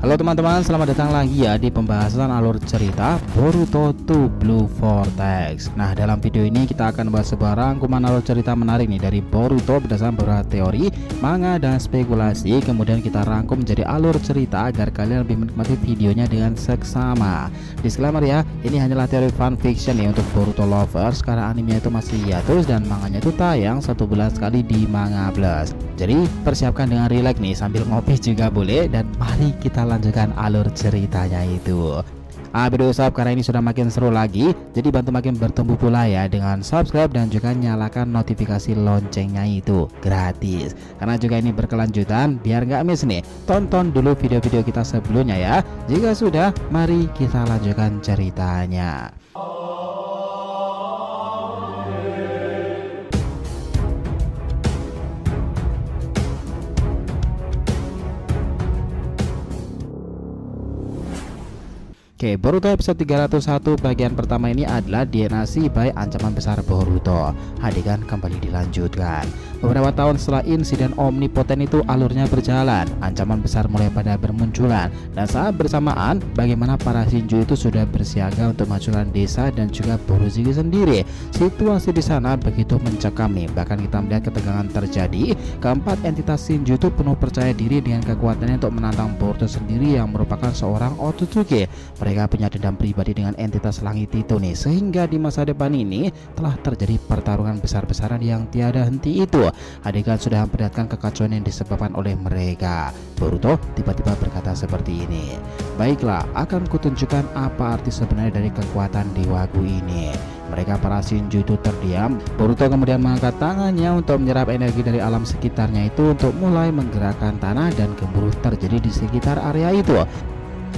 Halo teman-teman, selamat datang lagi ya di pembahasan alur cerita Boruto to Blue Vortex. Nah, dalam video ini kita akan bahas sebuah rangkuman alur cerita menarik nih dari Boruto berdasarkan beberapa teori, manga, dan spekulasi. Kemudian kita rangkum menjadi alur cerita agar kalian lebih menikmati videonya dengan seksama. Disclaimer ya, ini hanyalah teori fanfiction nih untuk Boruto lovers karena animenya itu masih hiatus dan manganya itu tayang 1 bulan sekali di Manga Plus. Jadi persiapkan dengan rileks nih sambil ngopi juga boleh, dan mari kita lanjutkan alur ceritanya itu. Video sub karena ini sudah makin seru lagi, jadi bantu makin bertumbuh pula ya dengan subscribe dan juga nyalakan notifikasi loncengnya itu gratis. Karena juga ini berkelanjutan biar nggak miss nih. Tonton dulu video-video kita sebelumnya ya. Jika sudah, mari kita lanjutkan ceritanya. Oke, Boruto episode 301 bagian pertama ini adalah DNA by ancaman besar Boruto. Adegan kembali dilanjutkan. Beberapa tahun setelah insiden omnipoten itu alurnya berjalan, ancaman besar mulai pada bermunculan, dan saat bersamaan bagaimana para Shinju itu sudah bersiaga untuk menghancurkan desa dan juga Boruzuki sendiri. Situasi di sana begitu mencekam nih, bahkan kita melihat ketegangan terjadi. Keempat entitas Shinju itu penuh percaya diri dengan kekuatannya untuk menantang Boruto sendiri yang merupakan seorang Otsutsuki. Mereka punya dendam pribadi dengan entitas langit itu nih, sehingga di masa depan ini telah terjadi pertarungan besar-besaran yang tiada henti itu. Adegan sudah memperlihatkan kekacauan yang disebabkan oleh mereka. Boruto tiba-tiba berkata seperti ini, "Baiklah, akan kutunjukkan apa arti sebenarnya dari kekuatan dewaku ini." Mereka para Shinju itu terdiam. Boruto kemudian mengangkat tangannya untuk menyerap energi dari alam sekitarnya itu untuk mulai menggerakkan tanah dan gemuruh terjadi di sekitar area itu.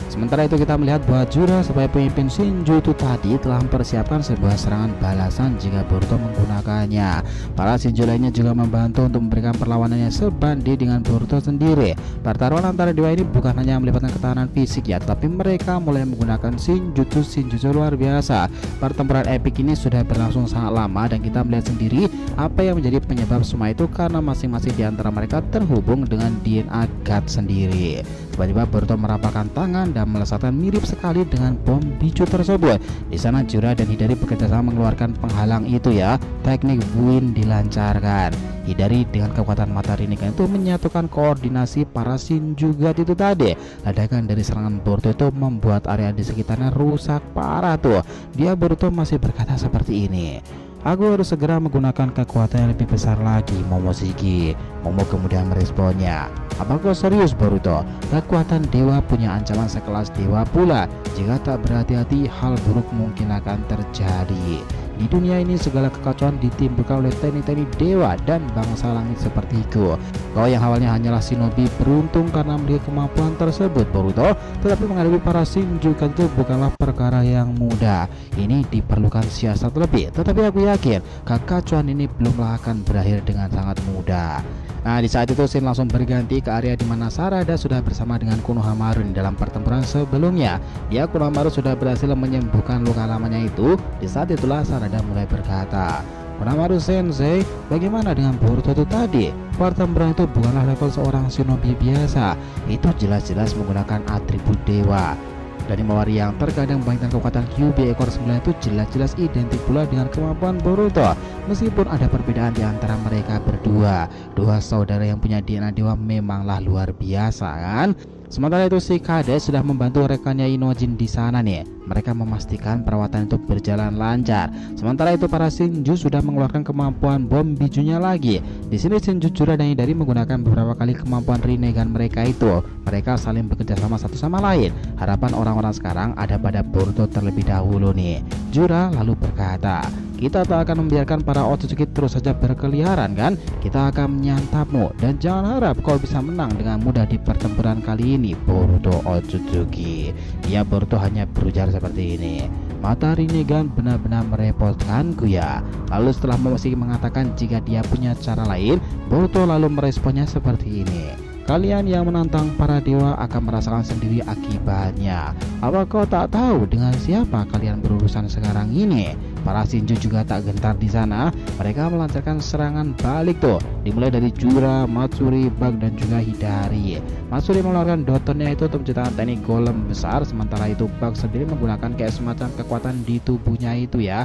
Sementara itu kita melihat bahwa Jura sebagai pemimpin Shinju itu tadi telah mempersiapkan sebuah serangan balasan jika Boruto menggunakannya. Para Shinju lainnya juga membantu untuk memberikan perlawanannya sebanding dengan Boruto sendiri. Pertarungan antara dewa ini bukan hanya melibatkan ketahanan fisik ya, tapi mereka mulai menggunakan Shinjutsu luar biasa. Pertempuran epik ini sudah berlangsung sangat lama dan kita melihat sendiri apa yang menjadi penyebab semua itu karena masing-masing di antara mereka terhubung dengan DNA God sendiri. Tiba-tiba Boruto merapalkan tangan dan melesatkan mirip sekali dengan bom bicu tersebut. Di sana Jura dan Hidari bekerjasama mengeluarkan penghalang itu ya. Teknik Buin dilancarkan. Hidari dengan kekuatan mata Rinnegan itu menyatukan koordinasi para Shinju God itu tadi. Ledakan dari serangan Boruto itu membuat area di sekitarnya rusak parah tuh. Dia Boruto masih berkata seperti ini, "Aku harus segera menggunakan kekuatan yang lebih besar lagi, Momoshiki." Momo kemudian meresponnya, "Apa kau serius Boruto? Kekuatan dewa punya ancaman sekelas dewa pula. Jika tak berhati-hati, hal buruk mungkin akan terjadi. Di dunia ini segala kekacauan ditimbulkan oleh teknik-teknik dewa dan bangsa langit sepertiku. Kau yang awalnya hanyalah shinobi beruntung karena memiliki kemampuan tersebut Boruto, tetapi menghadapi para Shinju itu bukanlah perkara yang mudah. Ini diperlukan siasat lebih, tetapi aku yakin kekacauan ini belumlah akan berakhir dengan sangat mudah." Nah, di saat itu scene langsung berganti ke area di mana Sarada sudah bersama dengan Konohamaru dalam pertempuran sebelumnya. Konohamaru sudah berhasil menyembuhkan luka lamanya itu. Di saat itulah Sarada mulai berkata, "Konohamaru sensei, bagaimana dengan Boruto itu tadi? Pertempuran itu bukanlah level seorang shinobi biasa. Itu jelas-jelas menggunakan atribut dewa. Dari Mawari yang terkadang membangkitkan kekuatan Kyuubi ekor 9 itu jelas-jelas identik pula dengan kemampuan Boruto. Meskipun ada perbedaan di antara mereka berdua, dua saudara yang punya DNA dewa memanglah luar biasa kan?" Sementara itu si Kades sudah membantu rekannya Inojin di sana nih. Mereka memastikan perawatan itu berjalan lancar. Sementara itu para Shinju sudah mengeluarkan kemampuan bom bijunya lagi. Di sini Shinju Jura dan Hidari menggunakan beberapa kali kemampuan Rinnegan mereka itu. Mereka saling bekerja sama satu sama lain. Harapan orang-orang sekarang ada pada Boruto terlebih dahulu nih. Jura lalu berkata, "Kita tak akan membiarkan para Otsutsuki terus saja berkeliaran kan? Kita akan menyantapmu dan jangan harap kau bisa menang dengan mudah di pertempuran kali ini, Boruto Otsutsuki." Boruto hanya berujar seperti ini, "Mata Rinnegan benar-benar merepotkanku ya." Lalu setelah Momoshiki mengatakan jika dia punya cara lain, Boruto lalu meresponnya seperti ini, Kalian yang menantang para dewa akan merasakan sendiri akibatnya. Apa kau tak tahu dengan siapa kalian berurusan sekarang ini? Para Shinju juga tak gentar di sana. Mereka melancarkan serangan balik tuh, dimulai dari Jura, Matsuri, Bug dan juga Hidari. Matsuri mengeluarkan dotonnya itu untuk menciptakan teknik golem besar, sementara itu Bug sendiri menggunakan kayak semacam kekuatan di tubuhnya itu ya.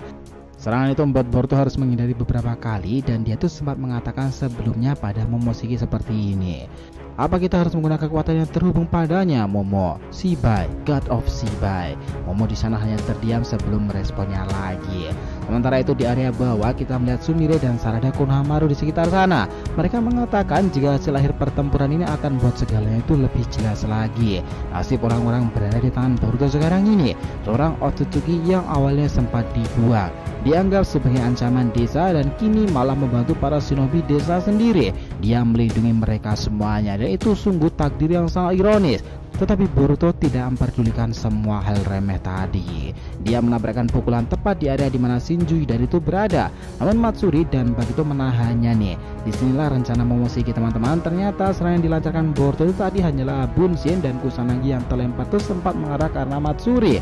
Serangan itu membuat Boruto harus menghindari beberapa kali, dan dia tuh sempat mengatakan sebelumnya pada Momoshiki seperti ini. Apa kita harus menggunakan kekuatan yang terhubung padanya, Momo? Shibai, God of Shibai. Momo di sana hanya terdiam sebelum meresponnya lagi. Sementara itu di area bawah kita melihat Sumire dan Sarada Konohamaru di sekitar sana. Mereka mengatakan jika hasil akhir pertempuran ini akan buat segalanya itu lebih jelas lagi. Nasib orang-orang berada di tangan Boruto sekarang ini. Seorang Otsutsuki yang awalnya sempat dibuang, dianggap sebagai ancaman desa, dan kini malah membantu para shinobi desa sendiri. Dia melindungi mereka semuanya, dan itu sungguh takdir yang sangat ironis. Tetapi Boruto tidak memperdulikan semua hal remeh tadi. Dia menabrakkan pukulan tepat di area di mana Shinju Hidari itu berada. Namun Matsuri dan Bug itu menahannya nih. Disinilah rencana Momoshiki teman-teman. Ternyata serangan yang dilancarkan Boruto itu tadi hanyalah Bunshin dan Kusanagi yang terlempar itu sempat mengarah karena Matsuri.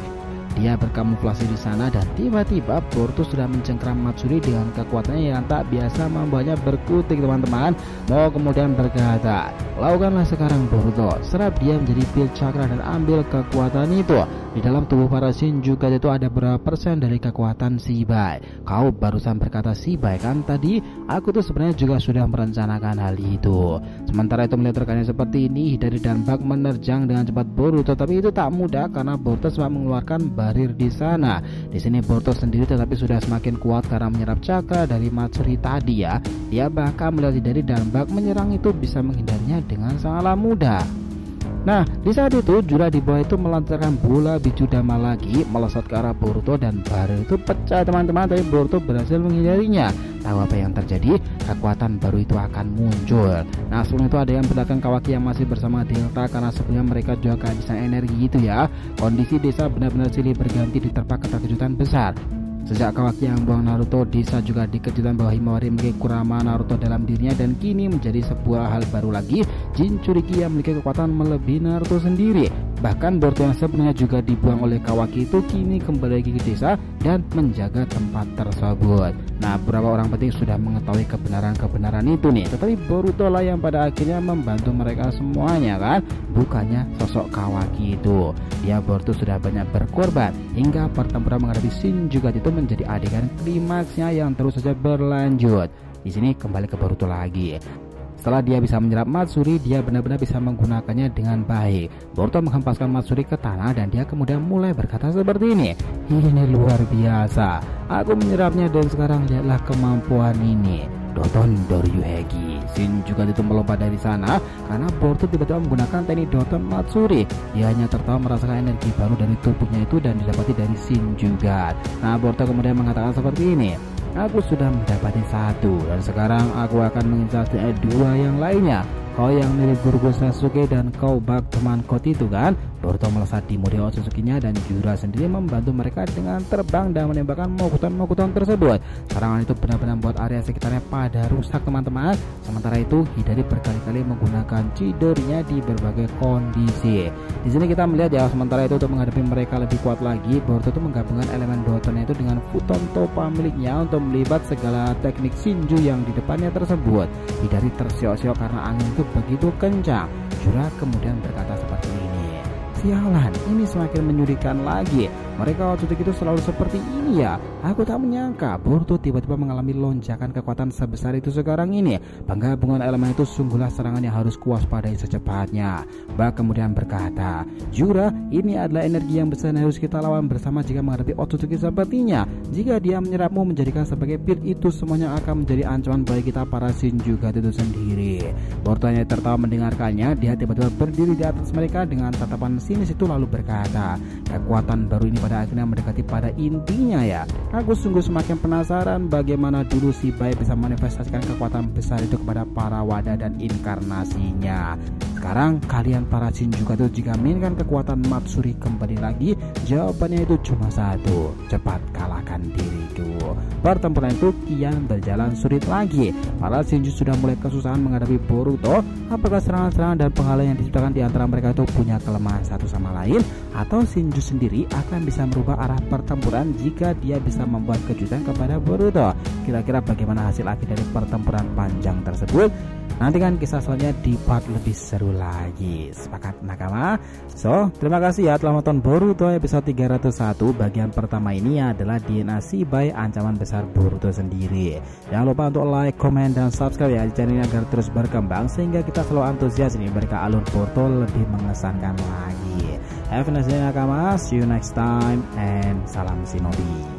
Dia berkamuflase di sana, dan tiba-tiba Boruto sudah mencengkram Matsuri dengan kekuatannya yang tak biasa, membawanya berkutik teman-teman. Mau kemudian berkata, lakukanlah sekarang Boruto. Serap dia menjadi pil cakra dan ambil kekuatan itu. Di dalam tubuh para Shinjuka itu ada berapa persen dari kekuatan Shibai? Kau barusan berkata Shibai kan tadi? Aku tuh sebenarnya juga sudah merencanakan hal itu. Sementara itu melihat rekannya seperti ini, Hidari dan Bug menerjang dengan cepat Boruto, tapi itu tak mudah karena Boruto sempat mengeluarkan barir di sana. Di sini Boruto sendiri tetapi sudah semakin kuat karena menyerap cakra dari Matsuri tadi ya. Dia bahkan melihat Hidari dan Bug menyerang itu bisa menghindarinya dengan sangatlah mudah. Nah, di saat itu Jura di bawah itu melancarkan bola biju dama lagi, melesat ke arah Boruto, dan barir itu pecah teman-teman, tapi Boruto berhasil menghindarinya. Tahu apa yang terjadi? Kekuatan baru itu akan muncul. Nah, sebelum itu ada yang belakang Kawaki yang masih bersama Delta, karena sebelumnya mereka juga kehabisan energi itu ya. Kondisi desa benar-benar silih berganti diterpa keterkejutan besar. Sejak Kawaki yang buang Naruto, desa juga dikejutkan bahwa Himawari memiliki kurama Naruto dalam dirinya, dan kini menjadi sebuah hal baru lagi. Jinchuriki yang memiliki kekuatan melebihi Naruto sendiri. Bahkan Boruto yang sebelumnya juga dibuang oleh Kawaki itu kini kembali lagi ke desa dan menjaga tempat tersebut. Nah, beberapa orang penting sudah mengetahui kebenaran itu nih, tetapi Boruto lah yang pada akhirnya membantu mereka semuanya kan, bukannya sosok Kawaki itu. Dia Boruto sudah banyak berkorban hingga pertempuran menghadapi Shinjuku itu menjadi adegan klimaksnya yang terus saja berlanjut. Di sini kembali ke Boruto lagi. Setelah dia bisa menyerap Matsuri, dia benar-benar bisa menggunakannya dengan baik. Boruto menghempaskan Matsuri ke tanah, dan dia kemudian mulai berkata seperti ini. Ini luar biasa. Aku menyerapnya, dan sekarang lihatlah kemampuan ini. Doton Doryuhegi. Shinjuku itu melompat dari sana karena Boruto tiba-tiba menggunakan teknik Doton Matsuri. Dia hanya tertawa merasakan energi baru dari tubuhnya itu dan didapati dari Shinjuku. Nah, Boruto kemudian mengatakan seperti ini. Aku sudah mendapati satu, dan sekarang aku akan mengincar dua yang lainnya. Kau yang mirip guruku Sasuke, dan kau Bug teman kau itu kan? Boruto melesat di mode Otsutsuki-nya, dan Jura sendiri membantu mereka dengan terbang dan menembakkan mokuton-mokuton tersebut. Serangan itu benar-benar membuat area sekitarnya pada rusak teman-teman. Sementara itu Hidari berkali-kali menggunakan Chidorinya di berbagai kondisi. Di sini kita melihat ya, sementara itu untuk menghadapi mereka lebih kuat lagi, Boruto itu menggabungkan elemen Dotonnya itu dengan Futon Topa miliknya untuk melibat segala teknik Shinju yang di depannya tersebut. Hidari tersiok-siok karena angin itu begitu kencang. Jura kemudian berkata seperti ini. Sialan, ini semakin menyedihkan lagi. Mereka Otsutsuki itu selalu seperti ini ya. Aku tak menyangka Boruto tiba-tiba mengalami lonjakan kekuatan sebesar itu sekarang ini. Penggabungan elemen itu sungguhlah serangan yang harus kuwaspadai secepatnya. Bug kemudian berkata, Jura, ini adalah energi yang besar yang harus kita lawan bersama jika menghadapi Otsutsuki sepertinya. Jika dia menyerapmu menjadikan sebagai pil, itu semuanya akan menjadi ancaman bagi kita para Shinjuku itu sendiri. Boruto hanya tertawa mendengarkannya. Dia tiba-tiba berdiri di atas mereka dengan tatapan sinis itu lalu berkata, kekuatan baru ini pada akhirnya mendekati pada intinya ya. Aku sungguh semakin penasaran bagaimana dulu Shibai bisa manifestasikan kekuatan besar itu kepada para wadah dan inkarnasinya. Sekarang kalian para Shin juga tuh jika mainkan kekuatan Matsuri kembali lagi, jawabannya itu cuma satu, cepat kalahkan diriku. Pertempuran itu kian berjalan sulit lagi. Para Shinju sudah mulai kesusahan menghadapi Boruto. Apakah serangan-serangan dan penghalang yang diciptakan di antara mereka itu punya kelemahan satu sama lain, atau Shinju sendiri akan bisa merubah arah pertempuran jika dia bisa membuat kejutan kepada Boruto? Kira-kira bagaimana hasil akhir dari pertempuran panjang tersebut? Nantikan kisah selanjutnya di part lebih seru lagi. Sepakat nakama? So, terima kasih ya telah nonton Boruto episode 301. Bagian pertama ini adalah DNA Shibai, ancaman besar Boruto sendiri. Jangan lupa untuk like, komen, dan subscribe ya channel ini agar terus berkembang sehingga kita selalu antusias ini memberikan alur Boruto lebih mengesankan lagi. Have a nice day nakama. See you next time and salam shinobi.